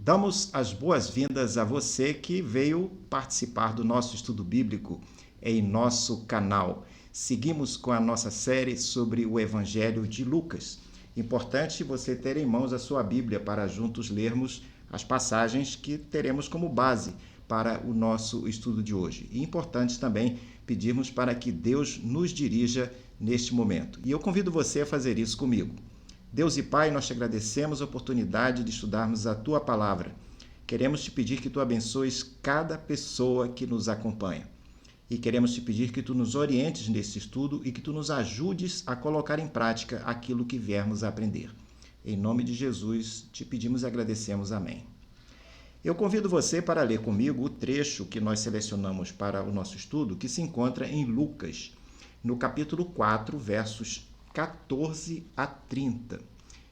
Damos as boas-vindas a você que veio participar do nosso estudo bíblico em nosso canal. Seguimos com a nossa série sobre o Evangelho de Lucas. Importante você ter em mãos a sua Bíblia para juntos lermos as passagens que teremos como base para o nosso estudo de hoje. E importante também pedirmos para que Deus nos dirija neste momento. E eu convido você a fazer isso comigo. Deus e Pai, nós te agradecemos a oportunidade de estudarmos a Tua Palavra. Queremos te pedir que Tu abençoes cada pessoa que nos acompanha. E queremos te pedir que Tu nos orientes nesse estudo e que Tu nos ajudes a colocar em prática aquilo que viermos a aprender. Em nome de Jesus, te pedimos e agradecemos. Amém. Eu convido você para ler comigo o trecho que nós selecionamos para o nosso estudo, que se encontra em Lucas, no capítulo 4, versos 14 a 30,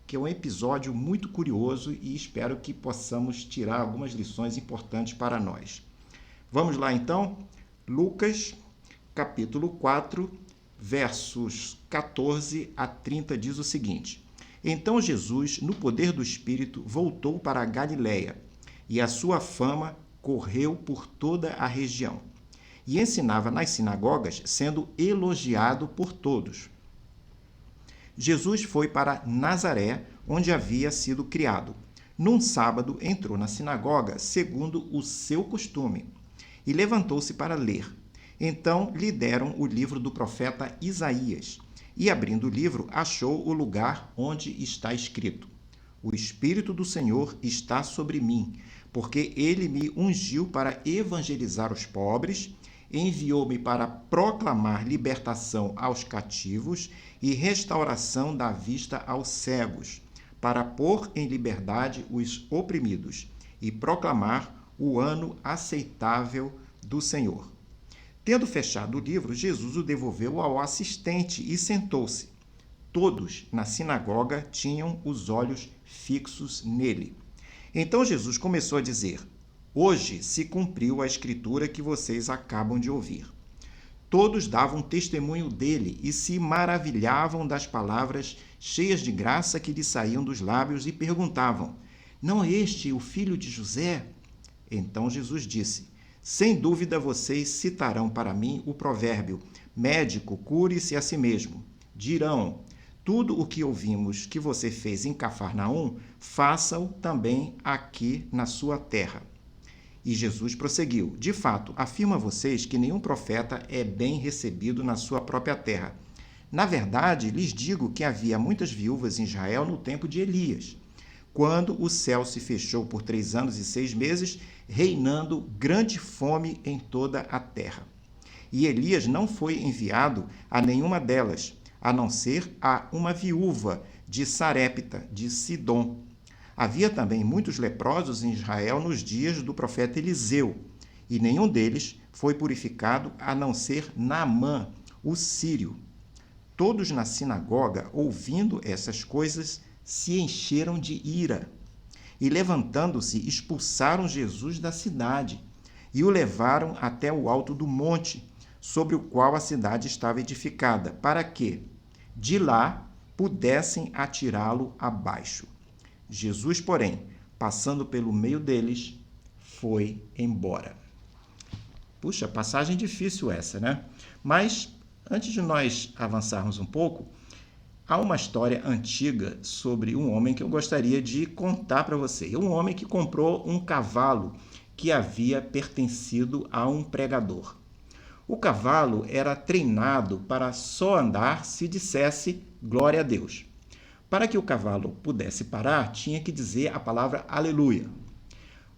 que é um episódio muito curioso e espero que possamos tirar algumas lições importantes para nós. Vamos lá então? Lucas, capítulo 4, versos 14 a 30 diz o seguinte: Então Jesus, no poder do Espírito, voltou para a Galiléia, e a sua fama correu por toda a região. E ensinava nas sinagogas, sendo elogiado por todos. Jesus foi para Nazaré, onde havia sido criado. Num sábado, entrou na sinagoga, segundo o seu costume, e levantou-se para ler. Então lhe deram o livro do profeta Isaías, e abrindo o livro, achou o lugar onde está escrito: O Espírito do Senhor está sobre mim, porque ele me ungiu para evangelizar os pobres, enviou-me para proclamar libertação aos cativos e restauração da vista aos cegos, para pôr em liberdade os oprimidos e proclamar o ano aceitável do Senhor. Tendo fechado o livro, Jesus o devolveu ao assistente e sentou-se. Todos na sinagoga tinham os olhos fixos nele. Então Jesus começou a dizer: Hoje se cumpriu a escritura que vocês acabam de ouvir. Todos davam testemunho dele e se maravilhavam das palavras cheias de graça que lhe saíam dos lábios e perguntavam: Não é este o filho de José? Então Jesus disse: Sem dúvida vocês citarão para mim o provérbio: Médico, cure-se a si mesmo. Dirão: Tudo o que ouvimos que você fez em Cafarnaum, faça-o também aqui na sua terra. E Jesus prosseguiu: De fato, afirmo a vocês que nenhum profeta é bem recebido na sua própria terra. Na verdade, lhes digo que havia muitas viúvas em Israel no tempo de Elias, quando o céu se fechou por 3 anos e 6 meses, reinando grande fome em toda a terra. E Elias não foi enviado a nenhuma delas, a não ser a uma viúva de Sarepta, de Sidom. Havia também muitos leprosos em Israel nos dias do profeta Eliseu, e nenhum deles foi purificado a não ser Naamã, o sírio. Todos na sinagoga, ouvindo essas coisas, se encheram de ira, e levantando-se, expulsaram Jesus da cidade, e o levaram até o alto do monte, sobre o qual a cidade estava edificada, para que, de lá, pudessem atirá-lo abaixo. Jesus, porém, passando pelo meio deles, foi embora. Puxa, passagem difícil essa, né? Mas, antes de nós avançarmos um pouco, há uma história antiga sobre um homem que eu gostaria de contar para você. É um homem que comprou um cavalo que havia pertencido a um pregador. O cavalo era treinado para só andar se dissesse glória a Deus. Para que o cavalo pudesse parar, tinha que dizer a palavra aleluia.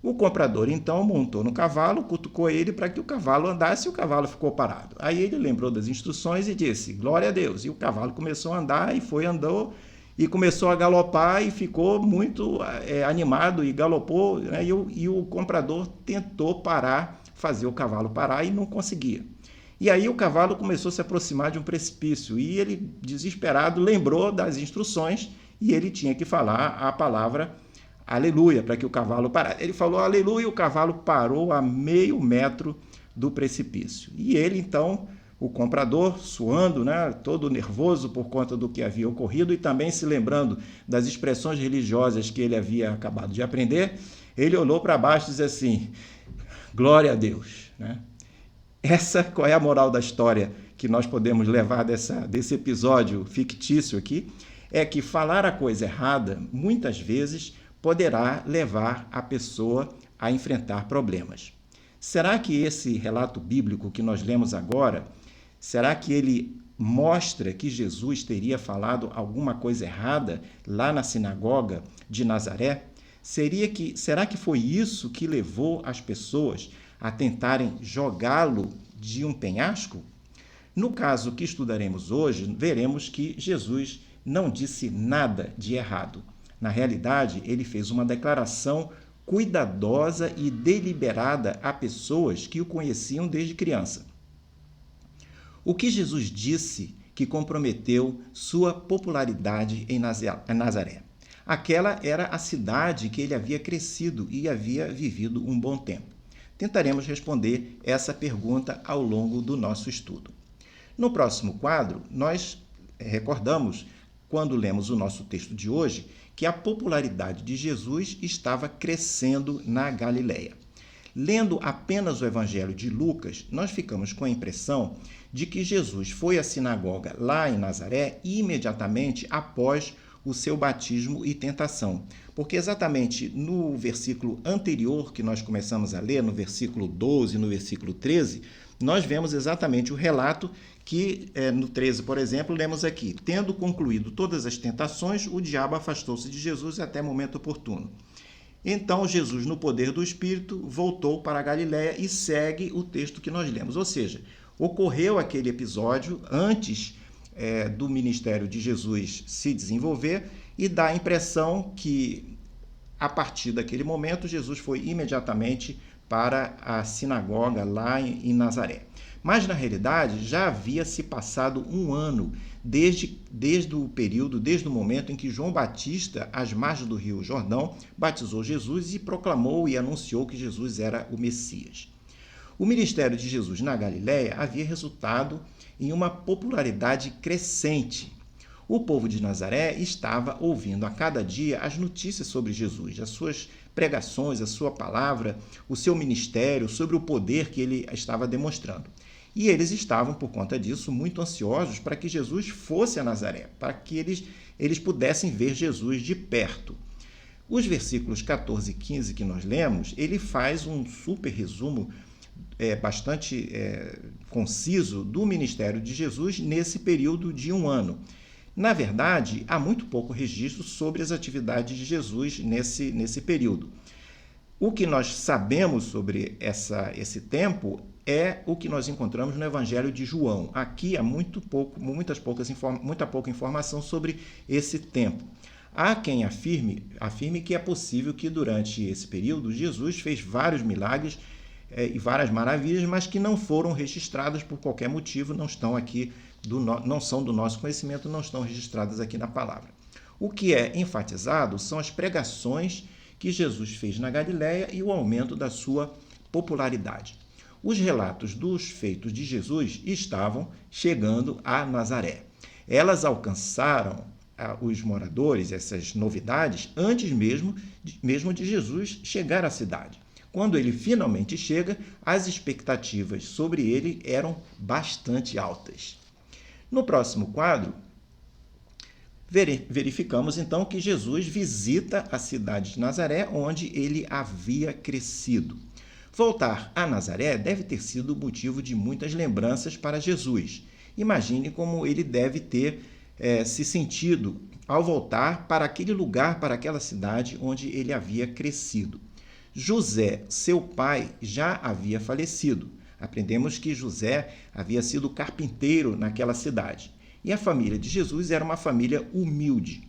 O comprador, então, montou no cavalo, cutucou ele para que o cavalo andasse e o cavalo ficou parado. Aí ele lembrou das instruções e disse, glória a Deus. E o cavalo começou a andar e andou e começou a galopar e ficou muito animado e galopou, né? E o comprador tentou parar, fazer o cavalo parar e não conseguia. E aí o cavalo começou a se aproximar de um precipício e ele, desesperado, lembrou das instruções e ele tinha que falar a palavra aleluia para que o cavalo parasse. Ele falou aleluia e o cavalo parou a meio metro do precipício. E ele, então, o comprador, suando, né, todo nervoso por conta do que havia ocorrido e também se lembrando das expressões religiosas que ele havia acabado de aprender, Ele olhou para baixo e disse assim: glória a Deus, né? Qual é a moral da história que nós podemos levar desse episódio fictício aqui? É que falar a coisa errada, muitas vezes, poderá levar a pessoa a enfrentar problemas. Será que esse relato bíblico que nós lemos agora, será que ele mostra que Jesus teria falado alguma coisa errada lá na sinagoga de Nazaré? Será que foi isso que levou as pessoas a tentarem jogá-lo de um penhasco? No caso que estudaremos hoje, veremos que Jesus não disse nada de errado. Na realidade, ele fez uma declaração cuidadosa e deliberada a pessoas que o conheciam desde criança. O que Jesus disse que comprometeu sua popularidade em Nazaré? Aquela era a cidade que ele havia crescido e havia vivido um bom tempo. Tentaremos responder essa pergunta ao longo do nosso estudo. No próximo quadro, nós recordamos, quando lemos o nosso texto de hoje, que a popularidade de Jesus estava crescendo na Galileia. Lendo apenas o Evangelho de Lucas, nós ficamos com a impressão de que Jesus foi à sinagoga lá em Nazaré imediatamente após o seu batismo e tentação. Porque exatamente no versículo anterior que nós começamos a ler, no versículo 12 e no versículo 13, nós vemos exatamente o relato que, no 13, por exemplo, lemos aqui: tendo concluído todas as tentações, o diabo afastou-se de Jesus até momento oportuno. Então, Jesus, no poder do Espírito, voltou para a Galiléia e segue o texto que nós lemos. Ou seja, ocorreu aquele episódio antes do ministério de Jesus se desenvolver e dá a impressão que, a partir daquele momento, Jesus foi imediatamente para a sinagoga lá em Nazaré. Mas, na realidade, já havia se passado um ano desde o momento em que João Batista, às margens do rio Jordão, batizou Jesus e proclamou e anunciou que Jesus era o Messias. O ministério de Jesus na Galiléia havia resultado em uma popularidade crescente. O povo de Nazaré estava ouvindo a cada dia as notícias sobre Jesus, as suas pregações, a sua palavra, o seu ministério, sobre o poder que ele estava demonstrando. E eles estavam, por conta disso, muito ansiosos para que Jesus fosse a Nazaré, para que eles pudessem ver Jesus de perto. Os versículos 14 e 15 que nós lemos, ele faz um super resumo bastante conciso do ministério de Jesus nesse período de um ano. Na verdade, há muito pouco registro sobre as atividades de Jesus nesse período. O que nós sabemos sobre esse tempo é o que nós encontramos no Evangelho de João. Aqui há muita pouca informação sobre esse tempo. Há quem afirme que é possível que durante esse período Jesus fez vários milagres e várias maravilhas, mas que não foram registradas por qualquer motivo, não são do nosso conhecimento, não estão registradas aqui na palavra. O que é enfatizado são as pregações que Jesus fez na Galiléia e o aumento da sua popularidade. Os relatos dos feitos de Jesus estavam chegando a Nazaré. Elas alcançaram os moradores, essas novidades, antes mesmo de Jesus chegar à cidade. Quando ele finalmente chega, as expectativas sobre ele eram bastante altas. No próximo quadro, verificamos então que Jesus visita a cidade de Nazaré, onde ele havia crescido. Voltar a Nazaré deve ter sido motivo de muitas lembranças para Jesus. Imagine como ele deve ter se sentido ao voltar para aquele lugar, para aquela cidade onde ele havia crescido. José, seu pai, já havia falecido. Aprendemos que José havia sido carpinteiro naquela cidade. E a família de Jesus era uma família humilde.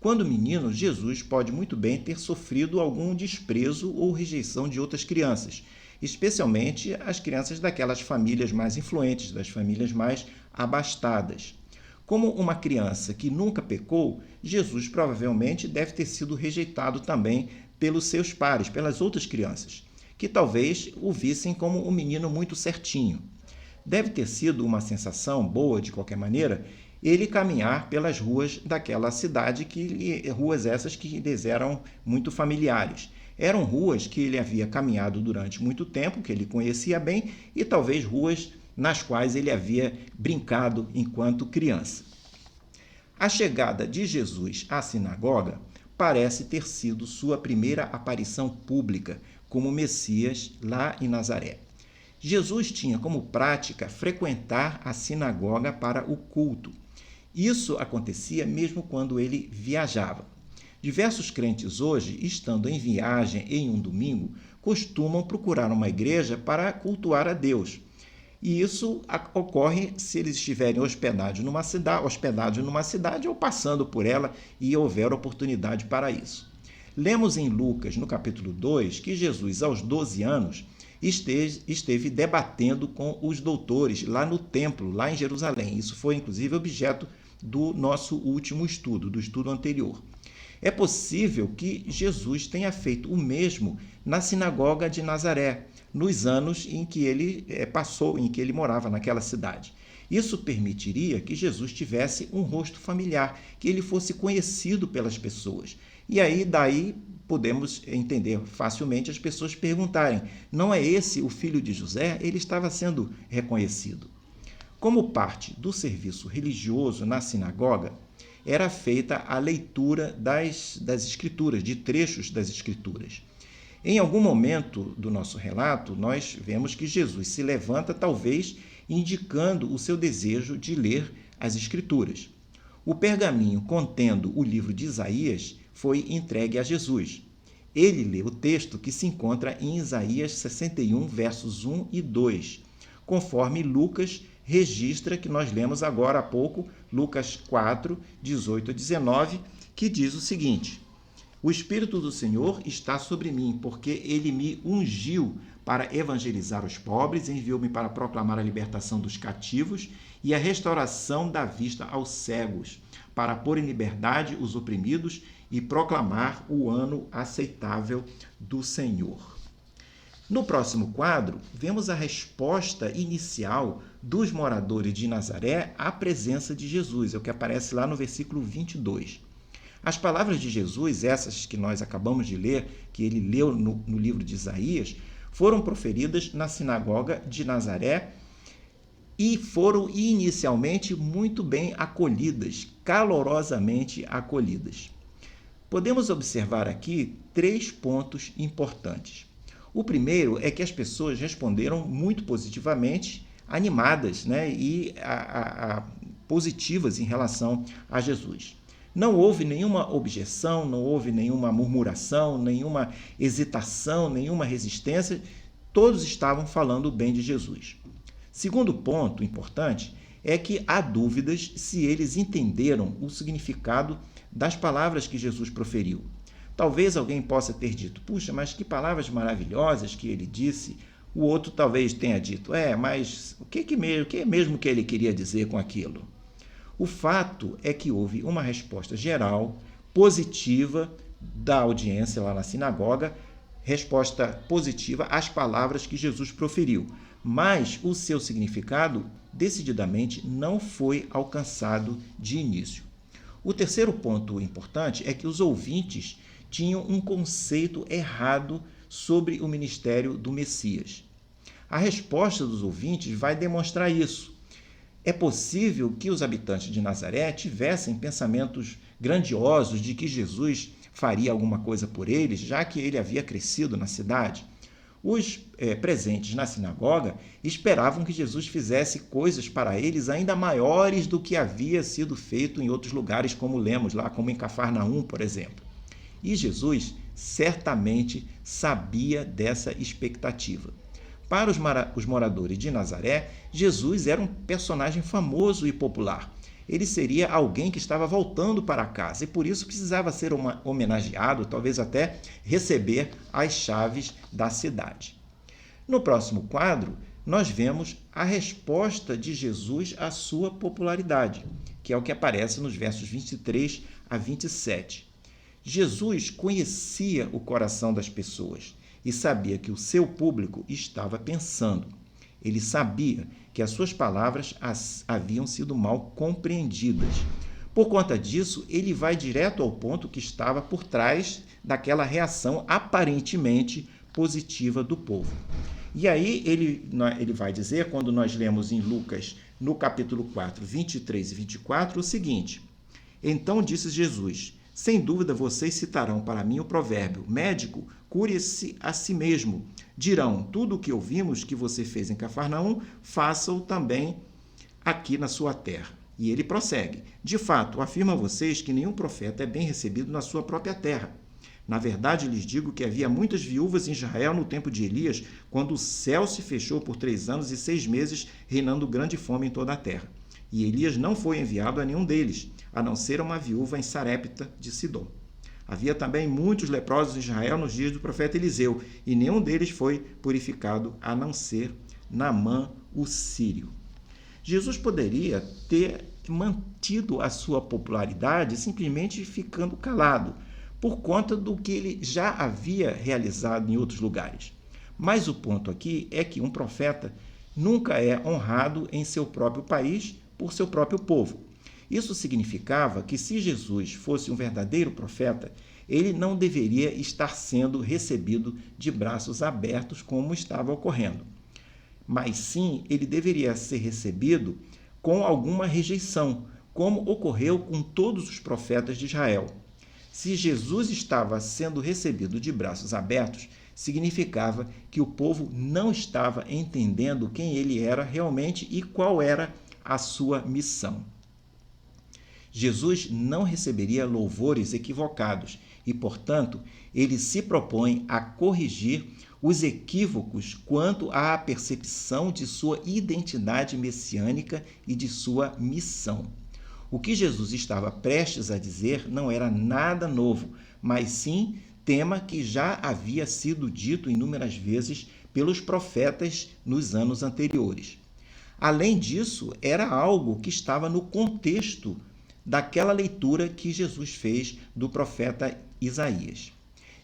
Quando menino, Jesus pode muito bem ter sofrido algum desprezo ou rejeição de outras crianças, especialmente as crianças daquelas famílias mais influentes, das famílias mais abastadas. Como uma criança que nunca pecou, Jesus provavelmente deve ter sido rejeitado também pelos seus pares, pelas outras crianças, que talvez o vissem como um menino muito certinho. Deve ter sido uma sensação boa, de qualquer maneira, ele caminhar pelas ruas daquela cidade, ruas essas que lhes eram muito familiares. Eram ruas que ele havia caminhado durante muito tempo, que ele conhecia bem, e talvez ruas nas quais ele havia brincado enquanto criança. A chegada de Jesus à sinagoga parece ter sido sua primeira aparição pública como Messias lá em Nazaré. Jesus tinha como prática frequentar a sinagoga para o culto. Isso acontecia mesmo quando ele viajava. Diversos crentes hoje, estando em viagem em um domingo, costumam procurar uma igreja para cultuar a Deus. E isso ocorre se eles estiverem hospedados numa cidade ou passando por ela e houver oportunidade para isso. Lemos em Lucas, no capítulo 2, que Jesus, aos 12 anos, esteve debatendo com os doutores lá no templo, lá em Jerusalém. Isso foi, inclusive, objeto do nosso último estudo, do estudo anterior. É possível que Jesus tenha feito o mesmo na sinagoga de Nazaré, nos anos em que ele passou, em que ele morava naquela cidade. Isso permitiria que Jesus tivesse um rosto familiar, que ele fosse conhecido pelas pessoas. E aí, daí, podemos entender facilmente as pessoas perguntarem: não é esse o filho de José? Ele estava sendo reconhecido. Como parte do serviço religioso na sinagoga, era feita a leitura das Escrituras, de trechos das Escrituras. Em algum momento do nosso relato, nós vemos que Jesus se levanta, talvez indicando o seu desejo de ler as Escrituras. O pergaminho contendo o livro de Isaías foi entregue a Jesus. Ele lê o texto que se encontra em Isaías 61, versos 1 e 2, conforme Lucas registra, que nós lemos agora há pouco, Lucas 4, 18 a 19, que diz o seguinte: o Espírito do Senhor está sobre mim, porque ele me ungiu para evangelizar os pobres, enviou-me para proclamar a libertação dos cativos e a restauração da vista aos cegos, para pôr em liberdade os oprimidos e proclamar o ano aceitável do Senhor. No próximo quadro, vemos a resposta inicial dos moradores de Nazaré à presença de Jesus, é o que aparece lá no versículo 22. As palavras de Jesus, essas que nós acabamos de ler, que ele leu no livro de Isaías, foram proferidas na sinagoga de Nazaré e foram inicialmente muito bem acolhidas, calorosamente acolhidas. Podemos observar aqui 3 pontos importantes. O primeiro é que as pessoas responderam muito positivamente, animadas, e positivas em relação a Jesus. Não houve nenhuma objeção, não houve nenhuma murmuração, nenhuma hesitação, nenhuma resistência. Todos estavam falando bem de Jesus. Segundo ponto importante é que há dúvidas se eles entenderam o significado das palavras que Jesus proferiu. Talvez alguém possa ter dito: puxa, mas que palavras maravilhosas que ele disse. O outro talvez tenha dito: mas o que mesmo que ele queria dizer com aquilo? O fato é que houve uma resposta geral, positiva, da audiência lá na sinagoga, resposta positiva às palavras que Jesus proferiu, mas o seu significado, decididamente, não foi alcançado de início. O terceiro ponto importante é que os ouvintes tinham um conceito errado sobre o ministério do Messias. A resposta dos ouvintes vai demonstrar isso. É possível que os habitantes de Nazaré tivessem pensamentos grandiosos de que Jesus faria alguma coisa por eles, já que ele havia crescido na cidade. Os presentes na sinagoga esperavam que Jesus fizesse coisas para eles ainda maiores do que havia sido feito em outros lugares, como lemos lá, como em Cafarnaum, por exemplo. E Jesus certamente sabia dessa expectativa. Para os moradores de Nazaré, Jesus era um personagem famoso e popular. Ele seria alguém que estava voltando para casa e por isso precisava ser homenageado, talvez até receber as chaves da cidade. No próximo quadro, nós vemos a resposta de Jesus à sua popularidade, que é o que aparece nos versos 23 a 27. Jesus conhecia o coração das pessoas e sabia que o seu público estava pensando. Ele sabia que as suas palavras haviam sido mal compreendidas. Por conta disso, ele vai direto ao ponto que estava por trás daquela reação aparentemente positiva do povo. E aí ele vai dizer, quando nós lemos em Lucas, no capítulo 4, 23 e 24, o seguinte: Então disse Jesus: Sem dúvida vocês citarão para mim o provérbio: Médico, cure-se a si mesmo. Dirão: Tudo o que ouvimos que você fez em Cafarnaum, faça-o também aqui na sua terra. E ele prossegue: De fato, afirmo a vocês que nenhum profeta é bem recebido na sua própria terra. Na verdade, lhes digo que havia muitas viúvas em Israel no tempo de Elias, quando o céu se fechou por 3 anos e 6 meses, reinando grande fome em toda a terra. E Elias não foi enviado a nenhum deles, a não ser a uma viúva em Sarepta de Sidom. Havia também muitos leprosos em Israel nos dias do profeta Eliseu, e nenhum deles foi purificado, a não ser Naamã, o sírio. Jesus poderia ter mantido a sua popularidade simplesmente ficando calado, por conta do que ele já havia realizado em outros lugares. Mas o ponto aqui é que um profeta nunca é honrado em seu próprio país por seu próprio povo. Isso significava que, se Jesus fosse um verdadeiro profeta, ele não deveria estar sendo recebido de braços abertos como estava ocorrendo. Mas sim, ele deveria ser recebido com alguma rejeição, como ocorreu com todos os profetas de Israel. Se Jesus estava sendo recebido de braços abertos, significava que o povo não estava entendendo quem ele era realmente e qual era a sua missão. Jesus não receberia louvores equivocados e, portanto, ele se propõe a corrigir os equívocos quanto à percepção de sua identidade messiânica e de sua missão. O que Jesus estava prestes a dizer não era nada novo, mas sim tema que já havia sido dito inúmeras vezes pelos profetas nos anos anteriores. Além disso, era algo que estava no contexto daquela leitura que Jesus fez do profeta Isaías.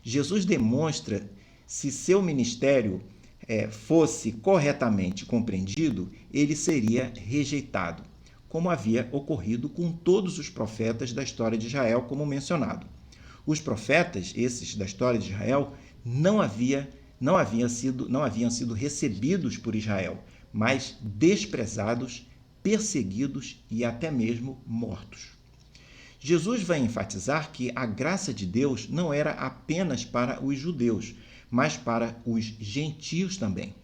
Jesus demonstra, se seu ministério fosse corretamente compreendido, ele seria rejeitado, como havia ocorrido com todos os profetas da história de Israel, como mencionado. Os profetas, esses da história de Israel, não haviam sido recebidos por Israel, mas desprezados, perseguidos e até mesmo mortos. Jesus vai enfatizar que a graça de Deus não era apenas para os judeus, mas para os gentios também.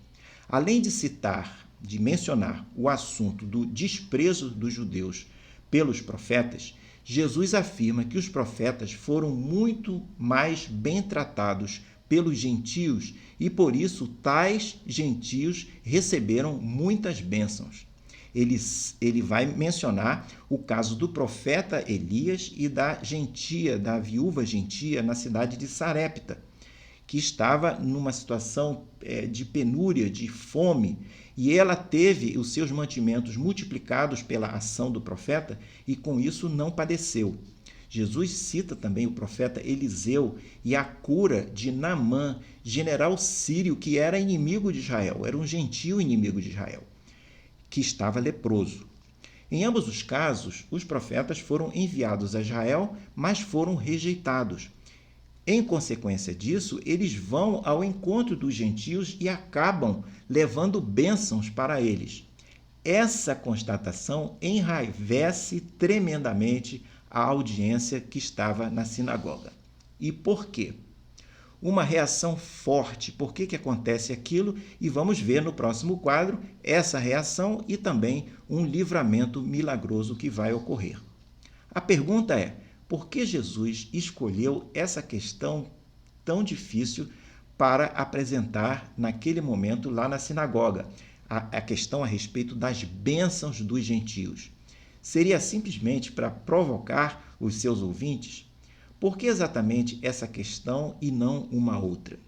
Além de mencionar o assunto do desprezo dos judeus pelos profetas, Jesus afirma que os profetas foram muito mais bem tratados pelos gentios e, por isso, tais gentios receberam muitas bênçãos. Ele vai mencionar o caso do profeta Elias e da viúva gentia na cidade de Sarepta, que estava numa situação de penúria, de fome, e ela teve os seus mantimentos multiplicados pela ação do profeta e com isso não padeceu. Jesus cita também o profeta Eliseu e a cura de Naamã, general sírio que era inimigo de Israel, era um gentio inimigo de Israel, que estava leproso. Em ambos os casos, os profetas foram enviados a Israel, mas foram rejeitados. Em consequência disso, eles vão ao encontro dos gentios e acabam levando bênçãos para eles. Essa constatação enraivece tremendamente a audiência que estava na sinagoga. E por quê? Uma reação forte. Por que acontece aquilo? E vamos ver no próximo quadro essa reação e também um livramento milagroso que vai ocorrer. A pergunta é: por que Jesus escolheu essa questão tão difícil para apresentar naquele momento lá na sinagoga? A questão a respeito das bênçãos dos gentios. Seria simplesmente para provocar os seus ouvintes? Por que exatamente essa questão e não uma outra?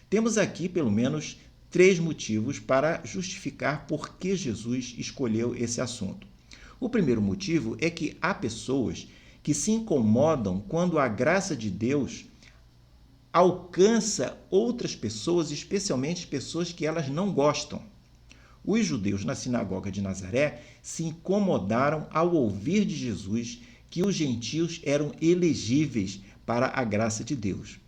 Temos aqui, pelo menos, 3 motivos para justificar por que Jesus escolheu esse assunto. O primeiro motivo é que há pessoas que se incomodam quando a graça de Deus alcança outras pessoas, especialmente pessoas que elas não gostam. Os judeus na sinagoga de Nazaré se incomodaram ao ouvir de Jesus que os gentios eram elegíveis para a graça de Deus.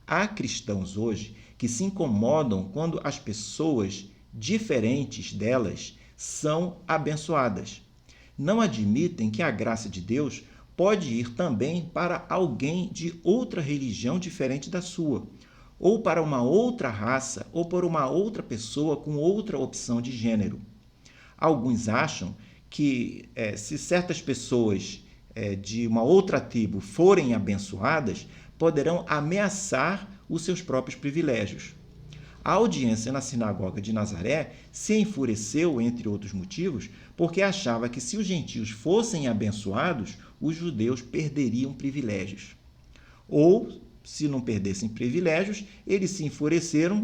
Há cristãos hoje que se incomodam quando as pessoas diferentes delas são abençoadas. Não admitem que a graça de Deus pode ir também para alguém de outra religião diferente da sua, ou para uma outra raça, ou para uma outra pessoa com outra opção de gênero. Alguns acham que se certas pessoas de uma outra tribo forem abençoadas, poderão ameaçar os seus próprios privilégios. A audiência na sinagoga de Nazaré se enfureceu, entre outros motivos, porque achava que se os gentios fossem abençoados, os judeus perderiam privilégios. Ou, se não perdessem privilégios,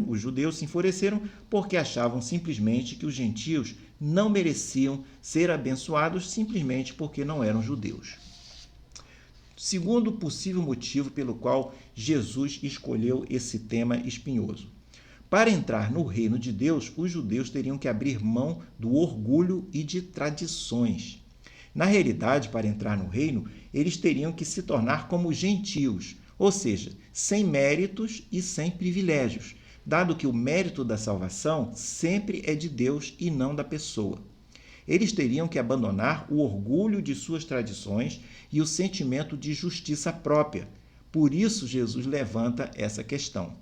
os judeus se enfureceram, porque achavam simplesmente que os gentios não mereciam ser abençoados simplesmente porque não eram judeus. Segundo possível motivo pelo qual Jesus escolheu esse tema espinhoso. Para entrar no reino de Deus, os judeus teriam que abrir mão do orgulho e de tradições. Na realidade, para entrar no reino, eles teriam que se tornar como gentios, ou seja, sem méritos e sem privilégios, dado que o mérito da salvação sempre é de Deus e não da pessoa. Eles teriam que abandonar o orgulho de suas tradições e o sentimento de justiça própria. Por isso, Jesus levanta essa questão.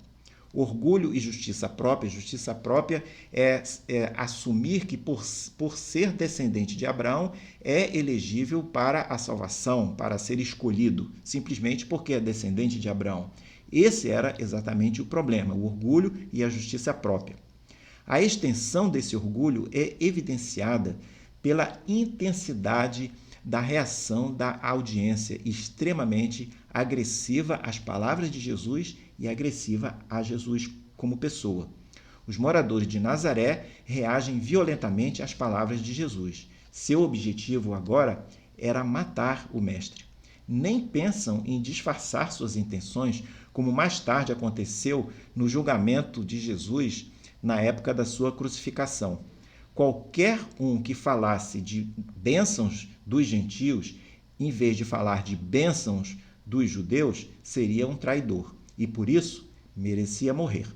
Orgulho e justiça própria é assumir que, por ser descendente de Abraão, é elegível para a salvação, para ser escolhido, simplesmente porque é descendente de Abraão. Esse era exatamente o problema, o orgulho e a justiça própria. A extensão desse orgulho é evidenciada pela intensidade da reação da audiência extremamente agressiva às palavras de Jesus e agressiva a Jesus como pessoa. Os moradores de Nazaré reagem violentamente às palavras de Jesus. Seu objetivo agora era matar o mestre. Nem pensam em disfarçar suas intenções, como mais tarde aconteceu no julgamento de Jesus na época da sua crucificação. Qualquer um que falasse de bênçãos dos gentios, em vez de falar de bênçãos dos judeus, seria um traidor e, por isso, merecia morrer.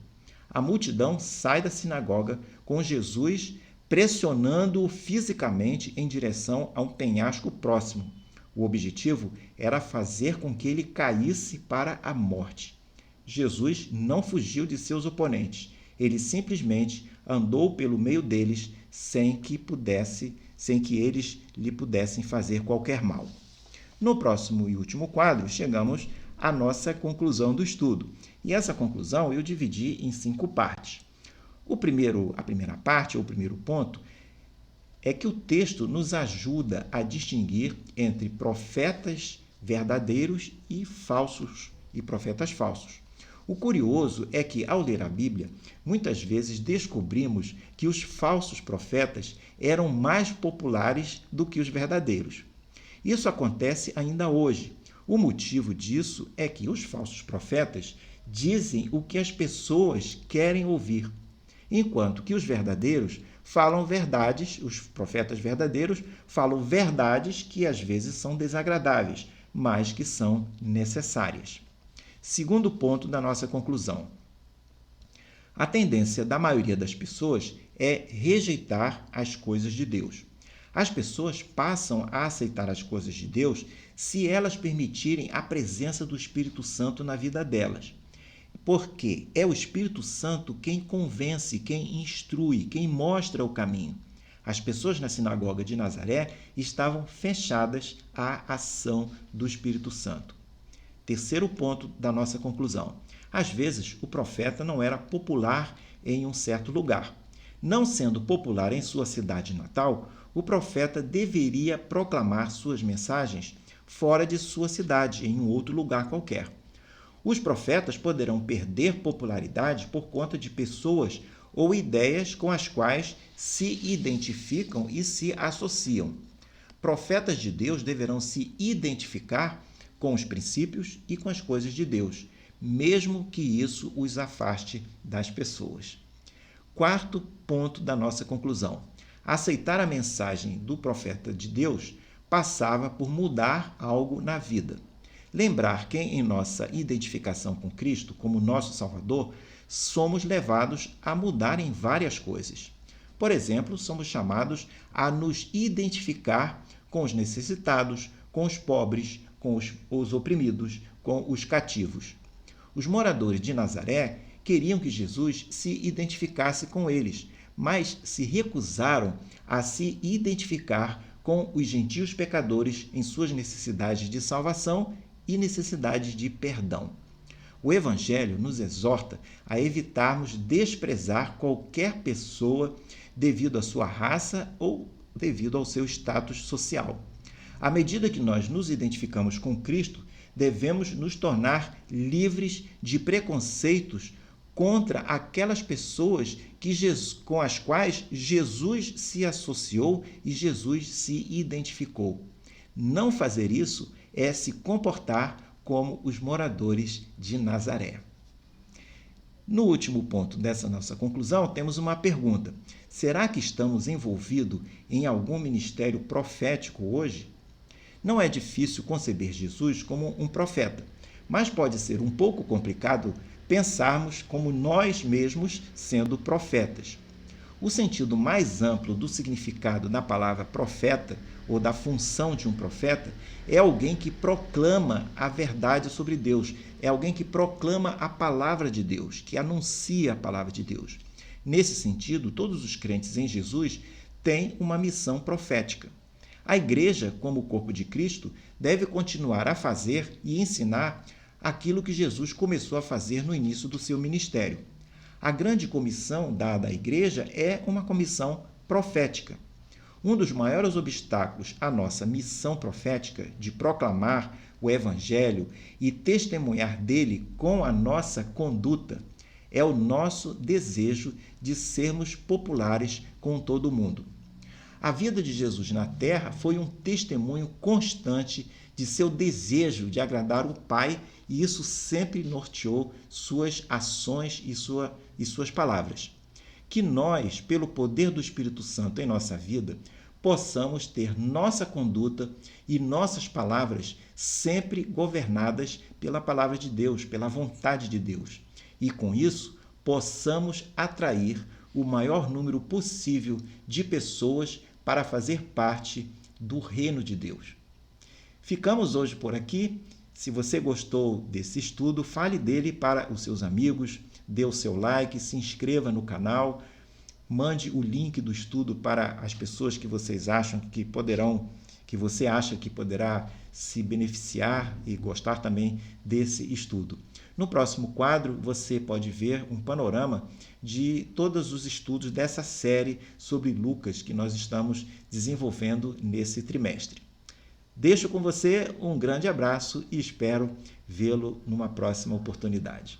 A multidão sai da sinagoga com Jesus pressionando-o fisicamente em direção a um penhasco próximo. O objetivo era fazer com que ele caísse para a morte. Jesus não fugiu de seus oponentes. Ele simplesmente andou pelo meio deles sem que eles lhe pudessem fazer qualquer mal. No próximo e último quadro, chegamos à nossa conclusão do estudo. E essa conclusão eu dividi em 5 partes. A primeira parte, ou o primeiro ponto, é que o texto nos ajuda a distinguir entre profetas verdadeiros e profetas falsos. O curioso é que, ao ler a Bíblia, muitas vezes descobrimos que os falsos profetas eram mais populares do que os verdadeiros. Isso acontece ainda hoje. O motivo disso é que os falsos profetas dizem o que as pessoas querem ouvir, enquanto que os verdadeiros falam verdades, os profetas verdadeiros falam verdades que às vezes são desagradáveis, mas que são necessárias. Segundo ponto da nossa conclusão. A tendência da maioria das pessoas é rejeitar as coisas de Deus. As pessoas passam a aceitar as coisas de Deus se elas permitirem a presença do Espírito Santo na vida delas. Porque é o Espírito Santo quem convence, quem instrui, quem mostra o caminho. As pessoas na sinagoga de Nazaré estavam fechadas à ação do Espírito Santo. Terceiro ponto da nossa conclusão. Às vezes, o profeta não era popular em um certo lugar. Não sendo popular em sua cidade natal, o profeta deveria proclamar suas mensagens fora de sua cidade, em um outro lugar qualquer. Os profetas poderão perder popularidade por conta de pessoas ou ideias com as quais se identificam e se associam. Profetas de Deus deverão se identificar com os princípios e com as coisas de Deus, mesmo que isso os afaste das pessoas. Quarto ponto da nossa conclusão. Aceitar a mensagem do profeta de Deus passava por mudar algo na vida. Lembrar que em nossa identificação com Cristo como nosso Salvador, somos levados a mudar em várias coisas. Por exemplo, somos chamados a nos identificar com os necessitados, com os pobres, com os oprimidos, com os cativos. Os moradores de Nazaré queriam que Jesus se identificasse com eles, mas se recusaram a se identificar com os gentios pecadores em suas necessidades de salvação e necessidades de perdão. O Evangelho nos exorta a evitarmos desprezar qualquer pessoa devido à sua raça ou devido ao seu status social. À medida que nós nos identificamos com Cristo, devemos nos tornar livres de preconceitos contra aquelas pessoas com as quais Jesus se associou e Jesus se identificou. Não fazer isso é se comportar como os moradores de Nazaré. No último ponto dessa nossa conclusão, temos uma pergunta. Será que estamos envolvidos em algum ministério profético hoje? Não é difícil conceber Jesus como um profeta, mas pode ser um pouco complicado pensarmos como nós mesmos sendo profetas. O sentido mais amplo do significado da palavra profeta ou da função de um profeta é alguém que proclama a verdade sobre Deus, é alguém que proclama a palavra de Deus, que anuncia a palavra de Deus. Nesse sentido, todos os crentes em Jesus têm uma missão profética. A igreja, como o corpo de Cristo, deve continuar a fazer e ensinar aquilo que Jesus começou a fazer no início do seu ministério. A grande comissão dada à igreja é uma comissão profética. Um dos maiores obstáculos à nossa missão profética de proclamar o Evangelho e testemunhar dele com a nossa conduta é o nosso desejo de sermos populares com todo mundo. A vida de Jesus na terra foi um testemunho constante de seu desejo de agradar o Pai, e isso sempre norteou suas ações e suas palavras. Que nós, pelo poder do Espírito Santo em nossa vida, possamos ter nossa conduta e nossas palavras sempre governadas pela palavra de Deus, pela vontade de Deus. E com isso, possamos atrair o maior número possível de pessoas para fazer parte do reino de Deus. Ficamos hoje por aqui. Se você gostou desse estudo, fale dele para os seus amigos, dê o seu like, se inscreva no canal, mande o link do estudo para as pessoas que vocês acham que você acha que poderá se beneficiar e gostar também desse estudo. No próximo quadro, você pode ver um panorama de todos os estudos dessa série sobre Lucas que nós estamos desenvolvendo nesse trimestre. Deixo com você um grande abraço e espero vê-lo numa próxima oportunidade.